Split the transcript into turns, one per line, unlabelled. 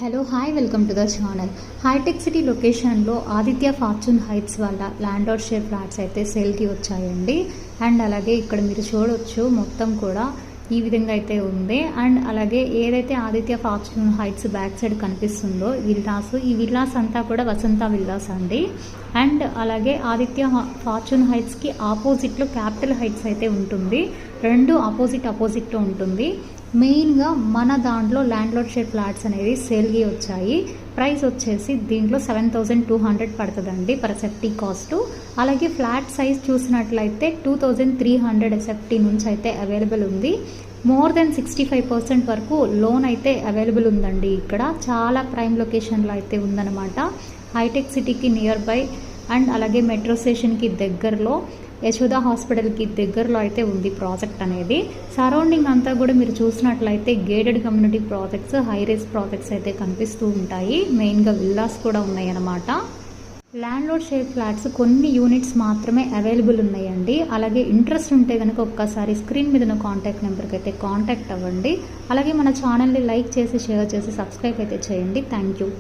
Hello hi welcome to the channel. Hitech city లొకేషన్లో Aditya Fortune Heights వల్ల land or share flats అయితే సేల్కి వచ్చాయండి. అండ్ అలాగే ఇక్కడ మీరు చూడొచ్చు మొత్తం కూడా ఈ విధంగా అయితే ఉంది. అండ్ అలాగే ఏదైతే Aditya Fortune heights back side కనిపిస్తుందో ఈ విల్లాస్ అంతా కూడా వసంత విల్లాస్ అండి. అండ్ అలాగే ఆదిత్య ఫార్చ్యూన్ హైట్స్కి ఆపోజిట్లో క్యాపిటల్ హైట్స్ అయితే ఉంటుంది. రెండు ఆపోజిట్లో ఉంటుంది. మెయిన్గా మన దాంట్లో ల్యాండ్ లార్డ్ షేర్ ఫ్లాట్స్ అనేది సేల్కి వచ్చాయి. ప్రైస్ వచ్చేసి దీంట్లో 7,200 పడుతుందండి పర్ ఎస్ఎఫ్టీ కాస్ట్. అలాగే ఫ్లాట్ సైజ్ చూసినట్లయితే 2,300 ఎస్ఎఫ్టీ నుంచి అయితే అవైలబుల్ ఉంది. మోర్ దెన్ 65% వరకు లోన్ అయితే అవైలబుల్ ఉందండి. ఇక్కడ చాలా ప్రైమ్ లొకేషన్లో అయితే ఉందన్నమాట. హైటెక్ సిటీకి నియర్ బై అండ్ అలాగే మెట్రో స్టేషన్కి దగ్గరలో, యశోద హాస్పిటల్కి దగ్గరలో అయితే ఉంది ప్రాజెక్ట్ అనేది. సరౌండింగ్ అంతా కూడా మీరు చూసినట్లయితే gated community projects, high rise projects అయితే కనిపిస్తూ ఉంటాయి. మెయిన్గా విల్లాస్ కూడా ఉన్నాయి అన్నమాట. ల్యాండ్ లార్డ్ షేర్ ఫ్లాట్స్ కొన్ని యూనిట్స్ మాత్రమే అవైలబుల్ ఉన్నాయండి. అలాగే ఇంట్రెస్ట్ ఉంటే కనుక ఒక్కసారి స్క్రీన్ మీద కాంటాక్ట్ నెంబర్కి అయితే కాంటాక్ట్ అవ్వండి. అలాగే మన ఛానల్ని లైక్ చేసి, షేర్ చేసి, సబ్స్క్రైబ్ అయితే చేయండి. Thank you.